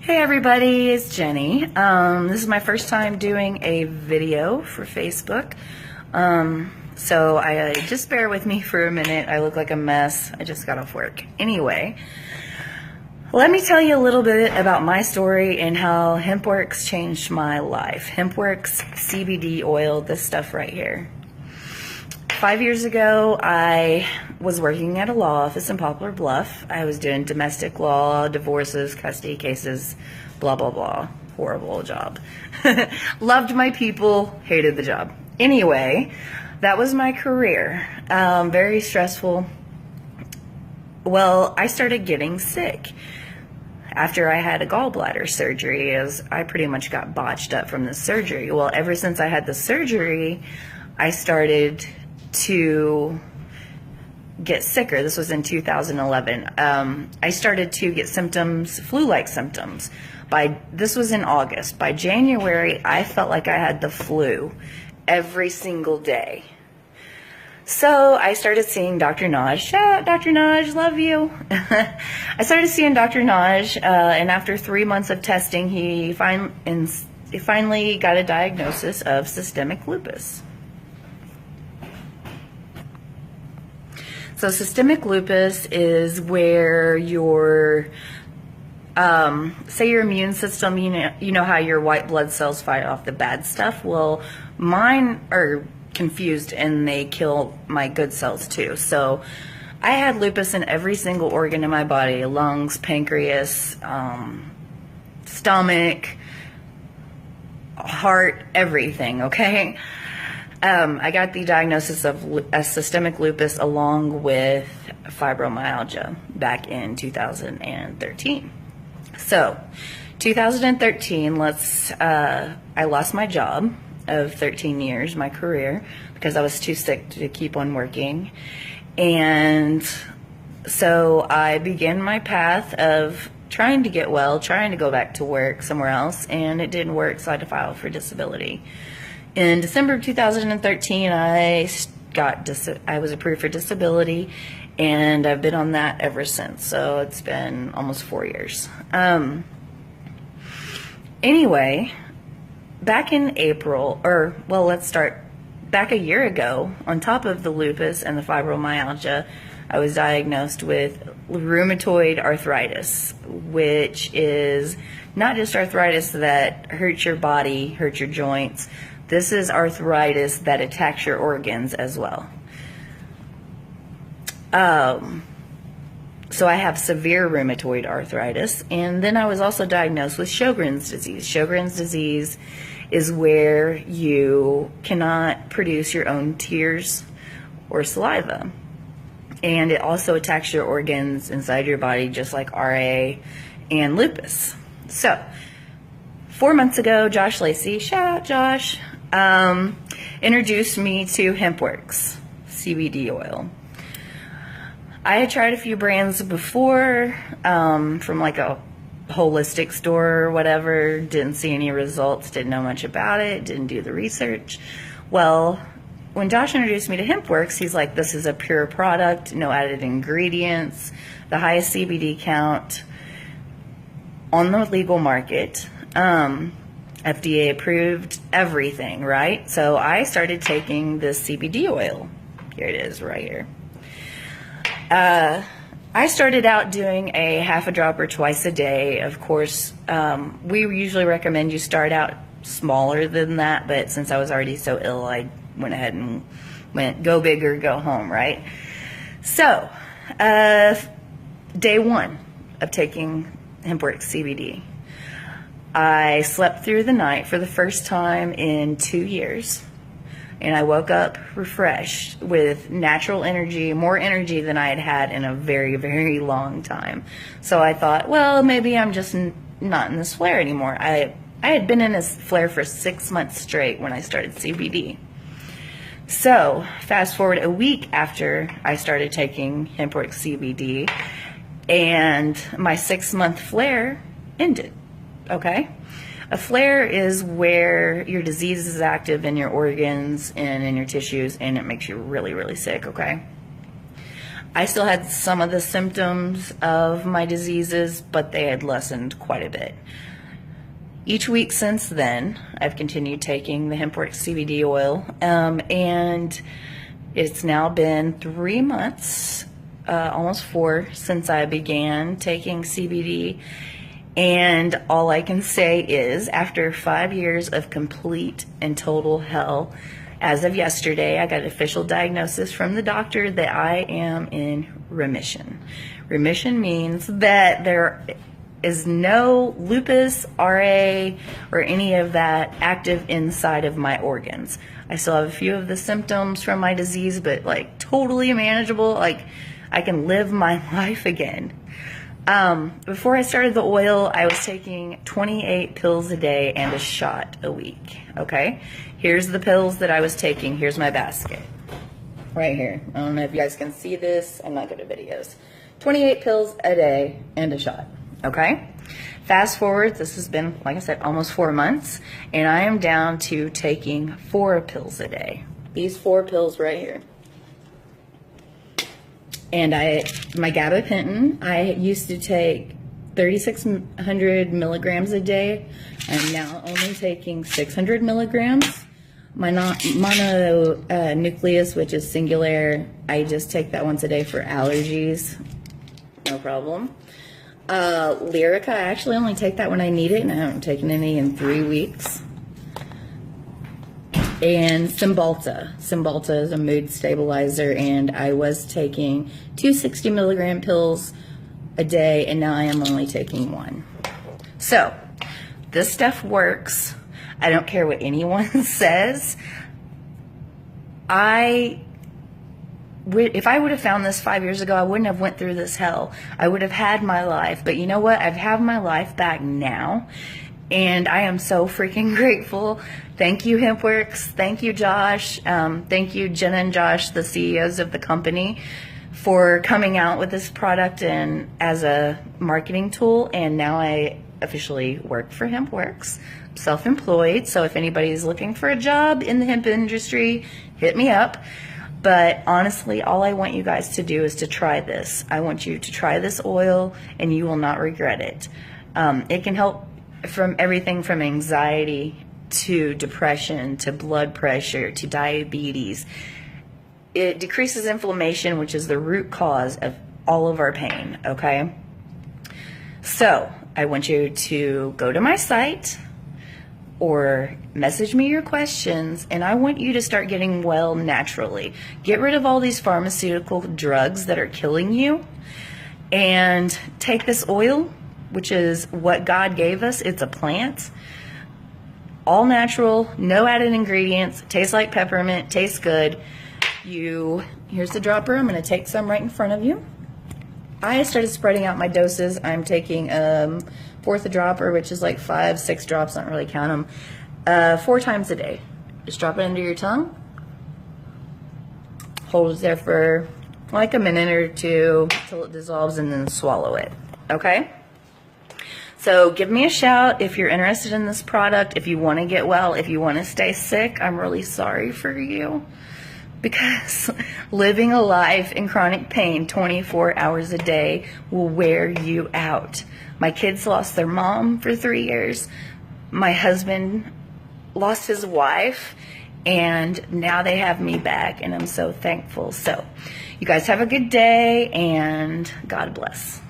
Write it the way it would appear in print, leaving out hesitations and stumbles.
Hey everybody, it's Jenny. This is my first time doing a video for Facebook. So just bear with me for a minute. I look like a mess. I just got off work. Anyway, let me tell you a little bit about my story and how HempWorx changed my life. HempWorx CBD oil, this stuff right here. 5 years ago, I was working at a law office in Poplar Bluff. I was doing domestic law, divorces, custody cases, blah, blah, blah. Horrible job. Loved my people, hated the job. Anyway, that was my career. Very stressful. Well, I started getting sick after I had a gallbladder surgery, as I pretty much got botched up from the surgery. Well, ever since I had the surgery, I started to get sicker. This was in 2011. I started to get symptoms, flu-like symptoms. This was in August. By January, I felt like I had the flu every single day. So I started seeing Dr. Naj. Shout out, Dr. Naj, love you. I started seeing Dr. Naj, and after 3 months of testing, he finally got a diagnosis of systemic lupus. So systemic lupus is where your, say your immune system, you know how your white blood cells fight off the bad stuff? Well, mine are confused and they kill my good cells too. So I had lupus in every single organ in my body: lungs, pancreas, stomach, heart, everything, okay? I got the diagnosis of systemic lupus along with fibromyalgia back in 2013. So, 2013, I lost my job of 13 years, my career, because I was too sick to keep on working. And so I began my path of trying to get well, trying to go back to work somewhere else, and it didn't work, so I had to file for disability. In December of 2013, I was approved for disability, and I've been on that ever since. So it's been almost 4 years. Anyway, back in April, back a year ago, on top of the lupus and the fibromyalgia, I was diagnosed with rheumatoid arthritis, which is not just arthritis that hurts your body, hurts your joints. This is arthritis that attacks your organs as well. So I have severe rheumatoid arthritis, and then I was also diagnosed with Sjogren's disease. Sjogren's disease is where you cannot produce your own tears or saliva, and it also attacks your organs inside your body, just like RA and lupus. So 4 months ago, Josh Lacey, shout out Josh, introduced me to HempWorx CBD oil. I had tried a few brands before, from like a holistic store or whatever, didn't see any results, didn't know much about it, didn't do the research. Well, when Josh introduced me to HempWorx, he's like, this is a pure product, no added ingredients, the highest CBD count on the legal market, FDA approved, everything, right? So I started taking this CBD oil. Here it is right here. I started out doing a half a drop or twice a day. Of course, we usually recommend you start out smaller than that, but since I was already so ill, I went ahead and went go big or go home, right? So, day one of taking HempWorx CBD, I slept through the night for the first time in 2 years, and I woke up refreshed with natural energy, more energy than I had had in a very, very long time. So I thought, well, maybe I'm just not in this flare anymore. I had been in this flare for 6 months straight when I started CBD. So fast forward a week after I started taking HempWorx CBD, and my 6-month flare ended. Okay? A flare is where your disease is active in your organs and in your tissues, and it makes you really, really sick, okay? I still had some of the symptoms of my diseases, but they had lessened quite a bit. Each week since then, I've continued taking the HempWorx CBD oil, and it's now been 3 months, almost 4, since I began taking CBD. And all I can say is, after 5 years of complete and total hell, as of yesterday, I got an official diagnosis from the doctor that I am in remission. Remission means that there is no lupus, RA, or any of that active inside of my organs. I still have a few of the symptoms from my disease, but like totally manageable. Like I can live my life again. Before I started the oil, I was taking 28 pills a day and a shot a week. Okay, here's the pills that I was taking. Here's my basket right here. I don't know if you guys can see this. I'm not good at videos. 28 pills a day and a shot. Okay, fast forward, this has been, like I said, almost 4 months, and I am down to taking 4 pills a day. These 4 pills right here. And my gabapentin, I used to take 3,600 milligrams a day. I'm now only taking 600 milligrams. My mononucleus, which is singular, I just take that once a day for allergies. No problem. Lyrica, I actually only take that when I need it, and I haven't taken any in 3 weeks. And Cymbalta. Cymbalta is a mood stabilizer, and I was taking 2 60 milligram pills a day, and now I am only taking 1. So, this stuff works. I don't care what anyone says. If I would have found this 5 years ago, I wouldn't have went through this hell. I would have had my life. But you know what? I've had my life back now. And I am so freaking grateful. Thank you, HempWorx. Thank you, Josh. Thank you, Jenna and Josh, the CEOs of the company, for coming out with this product and as a marketing tool. And now I officially work for HempWorx, self-employed. So if anybody's looking for a job in the hemp industry, hit me up. But honestly, all I want you guys to do is to try this. I want you to try this oil, and you will not regret it. It can help from everything from anxiety to depression to blood pressure to diabetes. It decreases inflammation, which is the root cause of all of our pain, okay? So I want you to go to my site or message me your questions, and I want you to start getting well naturally. Get rid of all these pharmaceutical drugs that are killing you, and take this oil, which is what God gave us. It's a plant, all natural, no added ingredients, tastes like peppermint, tastes good. Here's the dropper. I'm going to take some right in front of you. I started spreading out my doses. I'm taking fourth dropper, which is like 5, 6 drops, I don't really count them, 4 times a day. Just drop it under your tongue, hold it there for like a minute or 2 till it dissolves, and then swallow it, okay? So give me a shout if you're interested in this product, if you want to get well, if you want to stay sick. I'm really sorry for you, because living a life in chronic pain 24 hours a day will wear you out. My kids lost their mom for 3 years. My husband lost his wife, and now they have me back, and I'm so thankful. So you guys have a good day, and God bless.